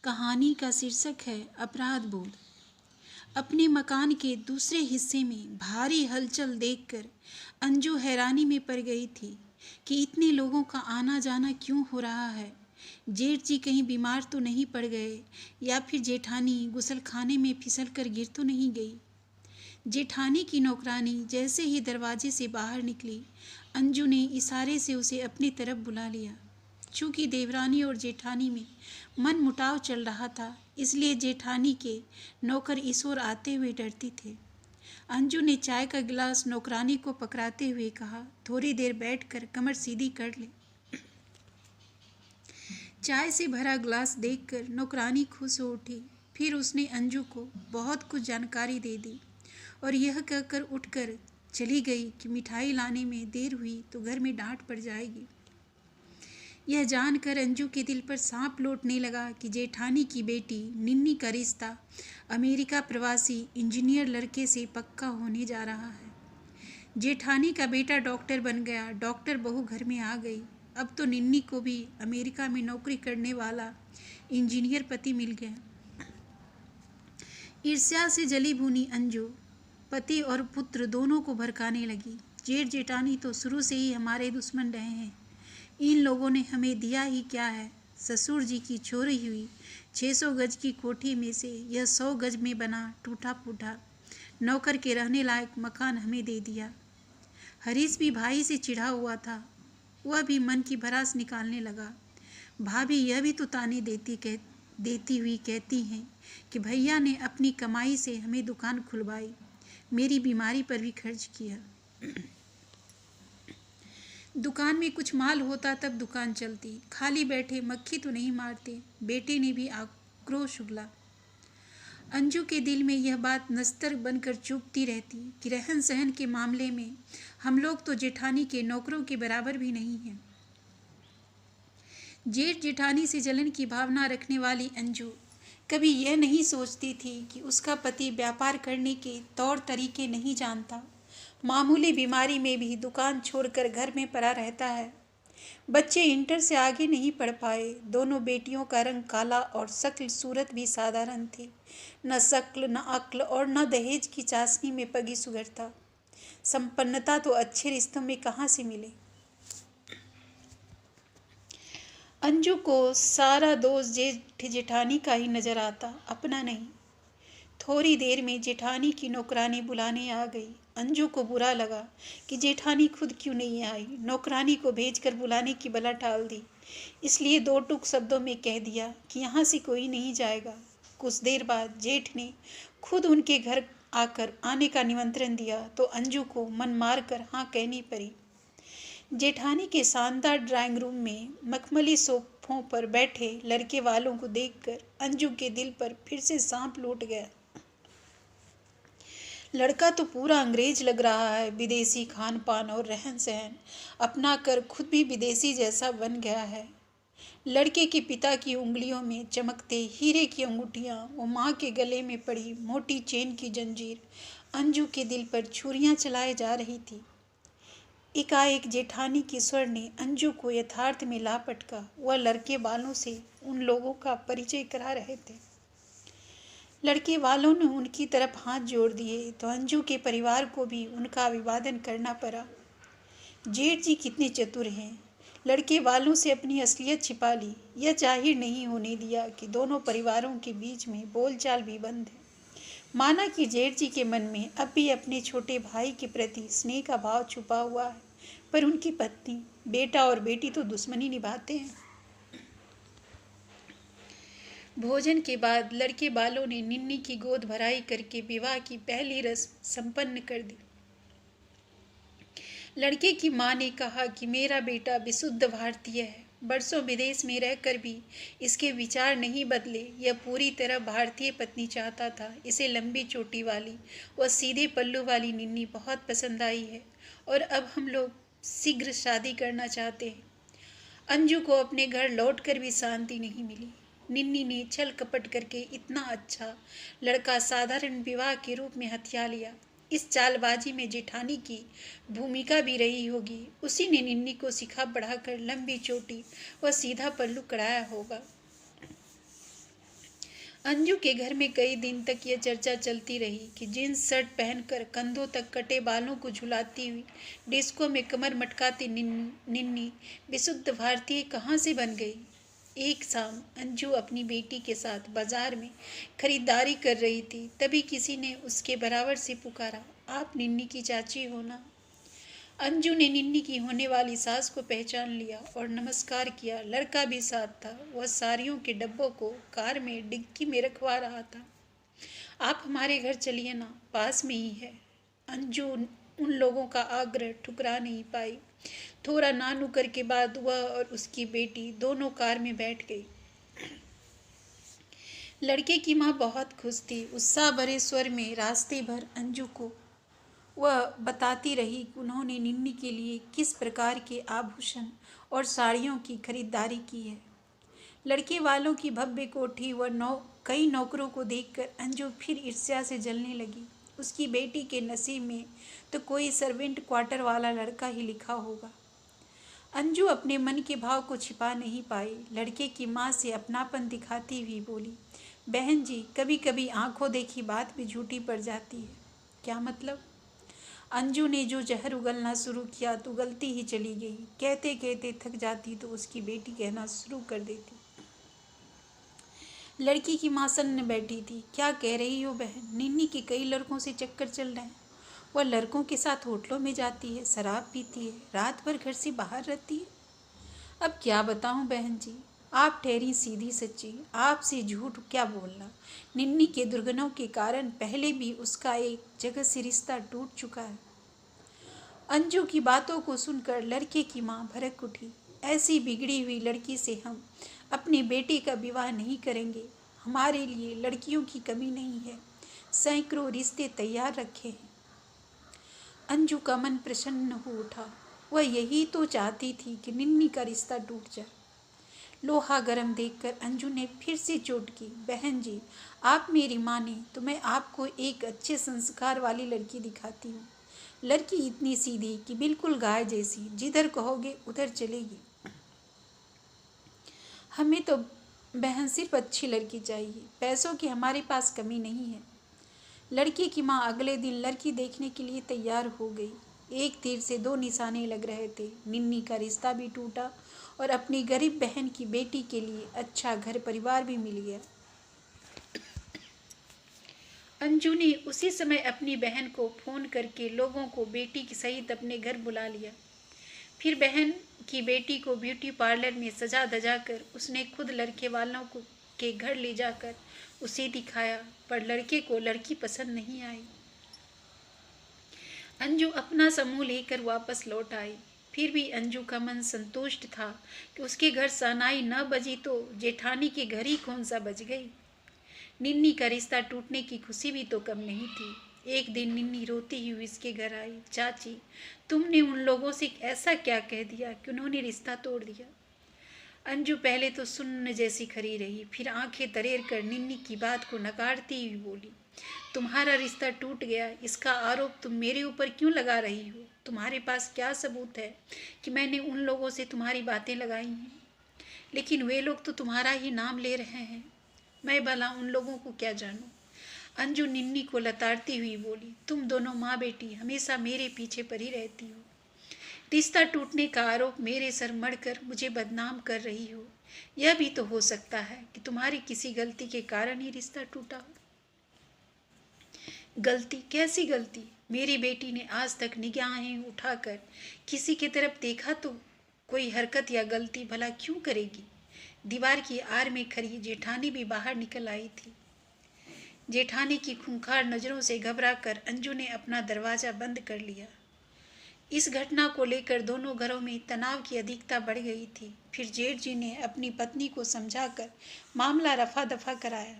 कहानी का शीर्षक है अपराध बोध। अपने मकान के दूसरे हिस्से में भारी हलचल देखकर अंजू हैरानी में पड़ गई थी कि इतने लोगों का आना जाना क्यों हो रहा है। जेठ जी कहीं बीमार तो नहीं पड़ गए या फिर जेठानी गुसलखाने में फिसल कर गिर तो नहीं गई। जेठानी की नौकरानी जैसे ही दरवाजे से बाहर निकली, अंजू ने इशारे से उसे अपनी तरफ बुला लिया। चूँकि देवरानी और जेठानी में मन मुटाव चल रहा था, इसलिए जेठानी के नौकर इस ओर आते हुए डरते थे। अंजू ने चाय का गिलास नौकरानी को पकड़ाते हुए कहा, थोड़ी देर बैठकर कमर सीधी कर ले। चाय से भरा गिलास देखकर नौकरानी खुश हो उठी। फिर उसने अंजू को बहुत कुछ जानकारी दे दी और यह कहकर उठकर चली गई कि मिठाई लाने में देर हुई तो घर में डांट पड़ जाएगी। यह जानकर अंजू के दिल पर सांप लौटने लगा कि जेठानी की बेटी निन्नी का रिश्ता अमेरिका प्रवासी इंजीनियर लड़के से पक्का होने जा रहा है। जेठानी का बेटा डॉक्टर बन गया, डॉक्टर बहू घर में आ गई। अब तो निन्नी को भी अमेरिका में नौकरी करने वाला इंजीनियर पति मिल गया। ईर्ष्या से जली भुनी अंजू पति और पुत्र दोनों को भड़काने लगी। जेठ जेठानी तो शुरू से ही हमारे दुश्मन रहे हैं। इन लोगों ने हमें दिया ही क्या है। ससुर जी की छोड़ी हुई 600 गज की कोठी में से यह 100 गज में बना टूटा फूटा नौकर के रहने लायक मकान हमें दे दिया। हरीश भी भाई से चिढ़ा हुआ था। वह भी मन की भड़ास निकालने लगा। भाभी यह भी तो ताने देती हुई कहती हैं कि भैया ने अपनी कमाई से हमें दुकान खुलवाई, मेरी बीमारी पर भी खर्च किया। दुकान में कुछ माल होता तब दुकान चलती, खाली बैठे मक्खी तो नहीं मारते। बेटे ने भी आक्रोश उगला। अंजू के दिल में यह बात नस्तर बनकर चुभती रहती कि रहन सहन के मामले में हम लोग तो जेठानी के नौकरों के बराबर भी नहीं हैं। जेठ जेठानी से जलन की भावना रखने वाली अंजू कभी यह नहीं सोचती थी कि उसका पति व्यापार करने के तौर तरीके नहीं जानता। मामूली बीमारी में भी दुकान छोड़कर घर में पड़ा रहता है। बच्चे इंटर से आगे नहीं पढ़ पाए। दोनों बेटियों का रंग काला और शक्ल सूरत भी साधारण थी। न शक्ल, न अक्ल और न दहेज की चाशनी में पगी सुगरता। संपन्नता तो अच्छे रिश्तों में कहाँ से मिले। अंजू को सारा दोष जेठ जेठानी का ही नजर आता, अपना नहीं। थोड़ी देर में जेठानी की नौकरानी बुलाने आ गई। अंजू को बुरा लगा कि जेठानी खुद क्यों नहीं आई। नौकरानी को भेजकर बुलाने की बला टाल दी, इसलिए दो टूक शब्दों में कह दिया कि यहाँ से कोई नहीं जाएगा। कुछ देर बाद जेठ ने खुद उनके घर आकर आने का निमंत्रण दिया तो अंजू को मन मार कर हाँ कहनी पड़ी। जेठानी के शानदार ड्राइंग रूम में मखमली सोफों पर बैठे लड़के वालों को देखकर अंजू के दिल पर फिर से सांप लौट गया। लड़का तो पूरा अंग्रेज लग रहा है। विदेशी खान पान और रहन सहन अपना कर खुद भी विदेशी जैसा बन गया है। लड़के के पिता की उंगलियों में चमकते हीरे की अंगूठियाँ और माँ के गले में पड़ी मोटी चेन की जंजीर अंजू के दिल पर छुरियाँ चलाए जा रही थी। एकाएक जेठानी के स्वर ने अंजू को यथार्थ में ला पटका। वह लड़के वालों से उन लोगों का परिचय करा रहे थे। लड़के वालों ने उनकी तरफ हाथ जोड़ दिए तो अंजू के परिवार को भी उनका अभिवादन करना पड़ा। जेठ जी कितने चतुर हैं। लड़के वालों से अपनी असलियत छिपा ली। यह जाहिर नहीं होने दिया कि दोनों परिवारों के बीच में बोलचाल भी बंद है। माना कि जेठ जी के मन में अब भी अपने छोटे भाई के प्रति स्नेह का भाव छुपा हुआ है, पर उनकी पत्नी, बेटा और बेटी तो दुश्मनी निभाते हैं। भोजन के बाद लड़के बालों ने निन्नी की गोद भराई करके विवाह की पहली रस्म संपन्न कर दी। लड़के की मां ने कहा कि मेरा बेटा विशुद्ध भारतीय है। बरसों विदेश में रहकर भी इसके विचार नहीं बदले। यह पूरी तरह भारतीय पत्नी चाहता था। इसे लंबी चोटी वाली व सीधे पल्लू वाली निन्नी बहुत पसंद आई है और अब हम लोग शीघ्र शादी करना चाहते हैं। अंजू को अपने घर लौटकर भी शांति नहीं मिली। निन्नी ने छल कपट करके इतना अच्छा लड़का साधारण विवाह के रूप में हथिया लिया। इस चालबाजी में जेठानी की भूमिका भी रही होगी। उसी ने निन्नी को सिखा पढ़ाकर लंबी चोटी व सीधा पल्लू कराया होगा। अंजू के घर में कई दिन तक यह चर्चा चलती रही कि जींस शर्ट पहनकर कंधों तक कटे बालों को झुलाती हुई डिस्को में कमर मटकाती निन्नी विशुद्ध भारतीय कहाँ से बन गई। एक शाम अंजू अपनी बेटी के साथ बाजार में खरीदारी कर रही थी, तभी किसी ने उसके बराबर से पुकारा, आप निन्नी की चाची हो ना। अंजू ने निन्नी की होने वाली सास को पहचान लिया और नमस्कार किया। लड़का भी साथ था। वह साड़ियों के डब्बों को कार में डिक्की में रखवा रहा था। आप हमारे घर चलिए ना, पास में ही है। अंजू उन लोगों का आग्रह ठुकरा नहीं पाई। थोड़ा ना नुकर के बाद वह और उसकी बेटी दोनों कार में बैठ गई। लड़के की माँ बहुत खुश थी। उत्साह भरे स्वर में रास्ते भर अंजू को वह बताती रही कि उन्होंने निन्नी के लिए किस प्रकार के आभूषण और साड़ियों की खरीदारी की है। लड़के वालों की भव्य कोठी व कई नौकरों को देखकर अंजू फिर ईर्ष्या से जलने लगी। उसकी बेटी के नसीब में तो कोई सर्वेंट क्वार्टर वाला लड़का ही लिखा होगा। अंजू अपने मन के भाव को छिपा नहीं पाई। लड़के की माँ से अपनापन दिखाती हुई बोली, बहन जी, कभी कभी आंखों देखी बात भी झूठी पड़ जाती है। क्या मतलब? अंजू ने जो जहर उगलना शुरू किया तो उगलती ही चली गई। कहते कहते थक जाती तो उसकी बेटी कहना शुरू कर देती। लड़की की माँ सन्न बैठी थी। क्या कह रही हो बहन? निन्नी के कई लड़कों से चक्कर चल रहे हैं। वह लड़कों के साथ होटलों में जाती है, शराब पीती है, रात भर घर से बाहर रहती है। अब क्या बताऊं बहन जी, आप ठहरी सीधी सच्ची, आपसे झूठ क्या बोलना। निन्नी के दुर्गुणों के कारण पहले भी उसका एक जगह से रिश्ता टूट चुका है। अंजू की बातों को सुनकर लड़के की माँ भड़क उठी। ऐसी बिगड़ी हुई लड़की से हम अपने बेटे का विवाह नहीं करेंगे। हमारे लिए लड़कियों की कमी नहीं है, सैकड़ों रिश्ते तैयार रखे हैं। अंजू का मन प्रसन्न हो उठा। वह यही तो चाहती थी कि निन्नी का रिश्ता टूट जाए। लोहा गर्म देखकर अंजू ने फिर से चोट की। बहन जी, आप मेरी माने तो मैं आपको एक अच्छे संस्कार वाली लड़की दिखाती हूँ। लड़की इतनी सीधी कि बिल्कुल गाय जैसी, जिधर कहोगे उधर चलेगी। हमें तो बहन सिर्फ अच्छी लड़की चाहिए, पैसों की हमारे पास कमी नहीं है। लड़की की माँ अगले दिन लड़की देखने के लिए तैयार हो गई। एक तीर से दो निशाने लग रहे थे। निन्नी का रिश्ता भी टूटा और अपनी गरीब बहन की बेटी के लिए अच्छा घर परिवार भी मिल गया। अंजू ने उसी समय अपनी बहन को फोन करके लोगों को बेटी के सहित अपने घर बुला लिया। फिर बहन की बेटी को ब्यूटी पार्लर में सजा धजा कर उसने खुद लड़के वालों को के घर ले जाकर उसे दिखाया, पर लड़के को लड़की पसंद नहीं आई। अंजू अपना समूह लेकर वापस लौट आई। फिर भी अंजू का मन संतुष्ट था कि उसके घर शहनाई न बजी तो जेठानी के घर ही कौन सा बज गई। निन्नी का रिश्ता टूटने की खुशी भी तो कम नहीं थी। एक दिन निन्नी रोती हुई इसके घर आई। चाची, तुमने उन लोगों से ऐसा क्या कह दिया कि उन्होंने रिश्ता तोड़ दिया? अंजू पहले तो सुन्न जैसी खड़ी रही, फिर आंखें तरेर कर निन्नी की बात को नकारती हुई बोली, तुम्हारा रिश्ता टूट गया, इसका आरोप तुम मेरे ऊपर क्यों लगा रही हो? तुम्हारे पास क्या सबूत है कि मैंने उन लोगों से तुम्हारी बातें लगाई हैं? लेकिन वे लोग तो तुम्हारा ही नाम ले रहे हैं। मैं भला उन लोगों को क्या जानूं? अंजू निन्नी को लताड़ती हुई बोली, तुम दोनों माँ बेटी हमेशा मेरे पीछे पड़ी रहती हो। रिश्ता टूटने का आरोप मेरे सर मढ़कर मुझे बदनाम कर रही हो। यह भी तो हो सकता है कि तुम्हारी किसी गलती के कारण ही रिश्ता टूटा हो। गलती? कैसी गलती? मेरी बेटी ने आज तक निगाहें उठाकर किसी की तरफ देखा तो कोई हरकत या गलती भला क्यों करेगी? दीवार की आड़ में खड़ी जेठानी भी बाहर निकल आई थी। जेठानी की खूंखार नजरों से घबराकर अंजू ने अपना दरवाजा बंद कर लिया। इस घटना को लेकर दोनों घरों में तनाव की अधिकता बढ़ गई थी। फिर जेठ जी ने अपनी पत्नी को समझाकर मामला रफा दफा कराया।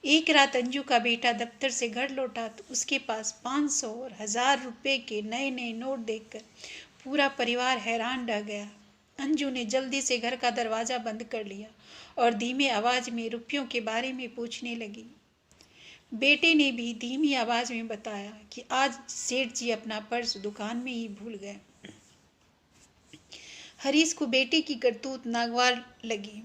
एक रात अंजू का बेटा दफ्तर से घर लौटा तो उसके पास 500 और 1000 रुपए के नए नए नोट देखकर पूरा परिवार हैरान रह गया। अंजू ने जल्दी से घर का दरवाज़ा बंद कर लिया और धीमे आवाज़ में रुपयों के बारे में पूछने लगी। बेटे ने भी धीमी आवाज़ में बताया कि आज सेठ जी अपना पर्स दुकान में ही भूल गए। हरीश को बेटे की करतूत नागवार लगी।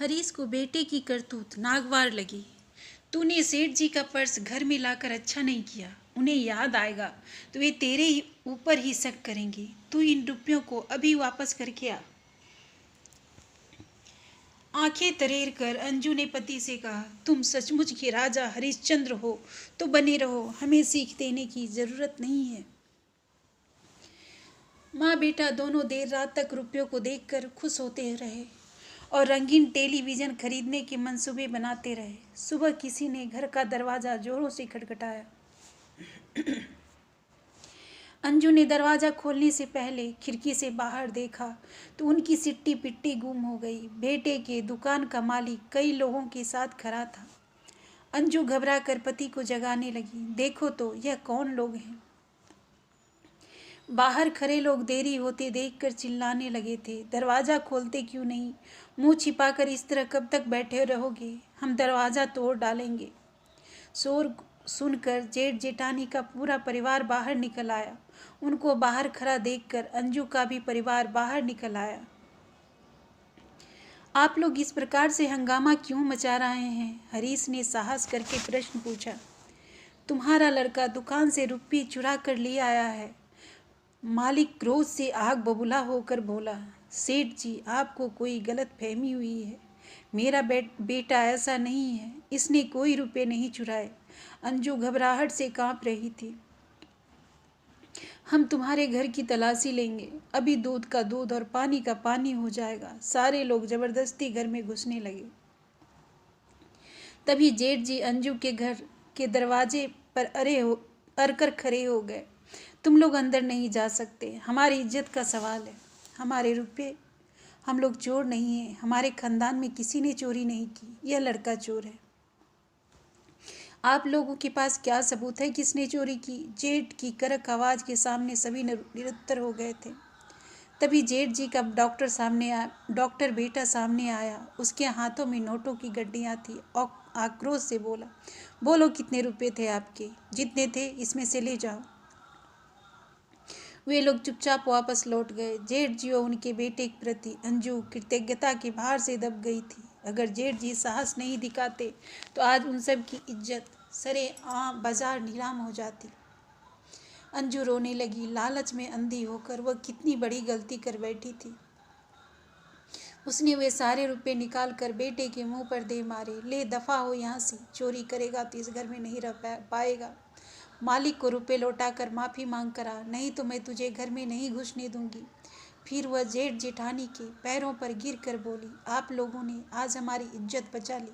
हरीश को बेटे की करतूत नागवार लगी। तूने सेठ जी का पर्स घर में लाकर अच्छा नहीं किया। उन्हें याद आएगा तो वे तेरे ही ऊपर ही शक करेंगे। तू इन रुपयों को अभी वापस करके आ। आंखें तरेर कर अंजू ने पति से कहा, तुम सचमुच के राजा हरिश्चंद्र हो तो बने रहो, हमें सीख देने की जरूरत नहीं है। माँ बेटा दोनों देर रात तक रुपयों को देखकर खुश होते रहे और रंगीन टेलीविज़न खरीदने के मंसूबे बनाते रहे। सुबह किसी ने घर का दरवाज़ा जोरों से खटखटाया। अंजू ने दरवाज़ा खोलने से पहले खिड़की से बाहर देखा तो उनकी सिट्टी पिट्टी गुम हो गई। बेटे के दुकान का मालिक कई लोगों के साथ खड़ा था। अंजू घबरा कर पति को जगाने लगी। देखो तो यह कौन लोग हैं। बाहर खड़े लोग देरी होते देखकर चिल्लाने लगे थे, दरवाज़ा खोलते क्यों नहीं? मुंह छिपाकर इस तरह कब तक बैठे रहोगे? हम दरवाज़ा तोड़ डालेंगे। शोर सुनकर जेठ जेठानी का पूरा परिवार बाहर निकल आया। उनको बाहर खड़ा देखकर अंजू का भी परिवार बाहर निकल आया। आप लोग इस प्रकार से हंगामा क्यों मचा रहे हैं? हरीश ने साहस करके प्रश्न पूछा। तुम्हारा लड़का दुकान से रुपये चुरा कर ले आया है। मालिक क्रोध से आग बबूला होकर बोला। सेठ जी, आपको कोई गलत फहमी हुई है। मेरा बेटा ऐसा नहीं है। इसने कोई रुपए नहीं चुराए। अंजू घबराहट से कांप रही थी। हम तुम्हारे घर की तलाशी लेंगे। अभी दूध का दूध और पानी का पानी हो जाएगा। सारे लोग जबरदस्ती घर में घुसने लगे। तभी जेठ जी अंजू के घर के दरवाजे पर अरकर खड़े हो गए। तुम लोग अंदर नहीं जा सकते। हमारी इज्जत का सवाल है। हमारे रुपये। हम लोग चोर नहीं हैं। हमारे खानदान में किसी ने चोरी नहीं की। यह लड़का चोर है। आप लोगों के पास क्या सबूत है किसने चोरी की? जेठ की कड़क आवाज़ के सामने सभी निरुत्तर हो गए थे। तभी जेठ जी का डॉक्टर बेटा सामने आया। उसके हाथों में नोटों की गड्डियाँ थी और आक्रोश से बोला, बोलो कितने रुपए थे आपके? जितने थे इसमें से ले जाओ। वे लोग चुपचाप वापस लौट गए। जेठ जी और उनके बेटे के प्रति अंजू कृतज्ञता के भार से दब गई थी। अगर जेठ जी साहस नहीं दिखाते तो आज उन सब की इज्जत सरेआम बाजार नीलाम हो जाती। अंजू रोने लगी। लालच में अंधी होकर वह कितनी बड़ी गलती कर बैठी थी। उसने वे सारे रुपए निकाल कर बेटे के मुंह पर दे मारे। ले दफा हो यहाँ से। चोरी करेगा तो इस घर में नहीं रह पाएगा। मालिक को रुपए लौटाकर माफ़ी मांग कर आ, नहीं तो मैं तुझे घर में नहीं घुसने दूंगी। फिर वह जेठ जेठानी के पैरों पर गिर कर बोली, आप लोगों ने आज हमारी इज्जत बचा ली।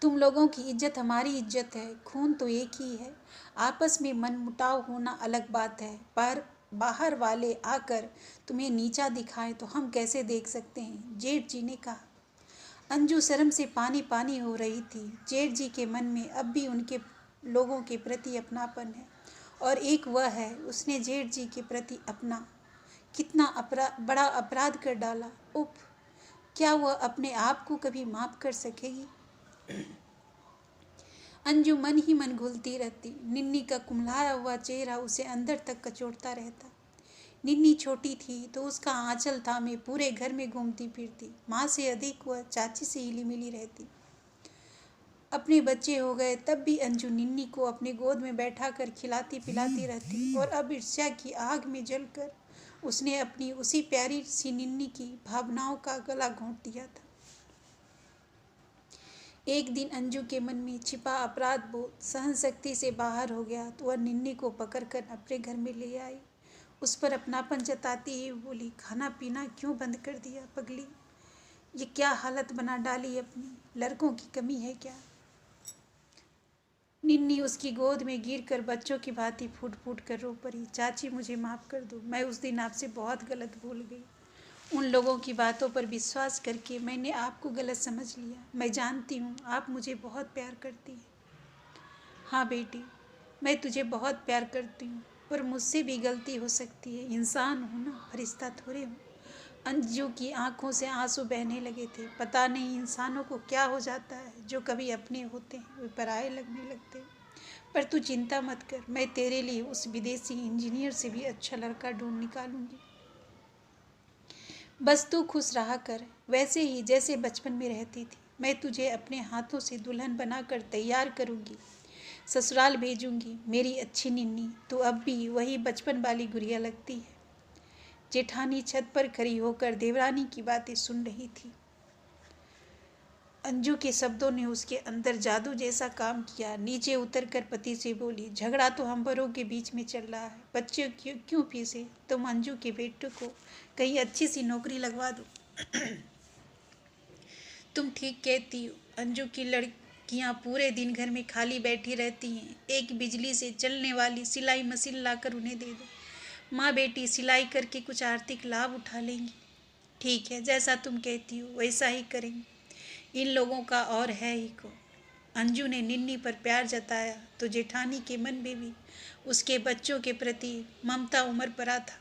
तुम लोगों की इज्जत हमारी इज्जत है। खून तो एक ही है। आपस में मनमुटाव होना अलग बात है, पर बाहर वाले आकर तुम्हें नीचा दिखाएं तो हम कैसे देख सकते हैं? जेठ जी ने कहा। अंजू शर्म से पानी पानी हो रही थी। जेठ जी के मन में अब भी उनके लोगों के प्रति अपनापन है और एक वह है, उसने जेठ जी के प्रति अपना कितना बड़ा अपराध कर डाला। उफ, क्या वह अपने आप को कभी माफ कर सकेगी? अंजू मन ही मन घुलती रहती। निन्नी का कुम्हलाया हुआ चेहरा उसे अंदर तक कचोटता रहता। निन्नी छोटी थी तो उसका आंचल थामे पूरे घर में घूमती फिरती। माँ से अधिक वह चाची से हिली मिली रहती। अपने बच्चे हो गए तब भी अंजू निन्नी को अपने गोद में बैठा कर खिलाती पिलाती रहती और अब ईर्ष्या की आग में जलकर उसने अपनी उसी प्यारी सी निन्नी की भावनाओं का गला घोंट दिया था। एक दिन अंजू के मन में छिपा अपराध बोध सहन शक्ति से बाहर हो गया तो वह निन्नी को पकड़कर अपने घर में ले आई। उस पर अपनापन जताती ही बोली, खाना पीना क्यों बंद कर दिया पगली? ये क्या हालत बना डाली अपनी? लड़कों की कमी है क्या? निन्नी उसकी गोद में गिरकर बच्चों की भांति फूट फूट कर रो पड़ी। चाची मुझे माफ़ कर दो। मैं उस दिन आपसे बहुत गलत भूल गई। उन लोगों की बातों पर विश्वास करके मैंने आपको गलत समझ लिया। मैं जानती हूँ आप मुझे बहुत प्यार करती हैं। हाँ बेटी, मैं तुझे बहुत प्यार करती हूँ, पर मुझसे भी गलती हो सकती है। इंसान हूँ ना, फरिश्ता थोड़े हूँ। अंजू की आंखों से आंसू बहने लगे थे। पता नहीं इंसानों को क्या हो जाता है, जो कभी अपने होते हैं वे पराये लगने लगते हैं। पर तू चिंता मत कर, मैं तेरे लिए उस विदेशी इंजीनियर से भी अच्छा लड़का ढूंढ निकालूंगी। बस तू खुश रहा कर, वैसे ही जैसे बचपन में रहती थी। मैं तुझे अपने हाथों से दुल्हन बनाकर तैयार करूँगी, ससुराल भेजूँगी। मेरी अच्छी निन्नी, तू अब भी वही बचपन वाली गुड़िया लगती है। जेठानी छत पर खड़ी होकर देवरानी की बातें सुन रही थी। अंजू के शब्दों ने उसके अंदर जादू जैसा काम किया। नीचे उतरकर पति से बोली, झगड़ा तो हम बड़ों के बीच में चल रहा है, बच्चे क्यों क्यों पीसे? तुम अंजू के बेटे को कहीं अच्छी सी नौकरी लगवा दो। तुम ठीक कहती हो, अंजू की लड़कियां पूरे दिन घर में खाली बैठी रहती हैं। एक बिजली से चलने वाली सिलाई मशीन लाकर उन्हें दे दो। माँ बेटी सिलाई करके कुछ आर्थिक लाभ उठा लेंगी। ठीक है, जैसा तुम कहती हो वैसा ही करेंगे। इन लोगों का और है ही को। अंजू ने निन्नी पर प्यार जताया तो जेठानी के मन में भी उसके बच्चों के प्रति ममता उमड़ पड़ा था।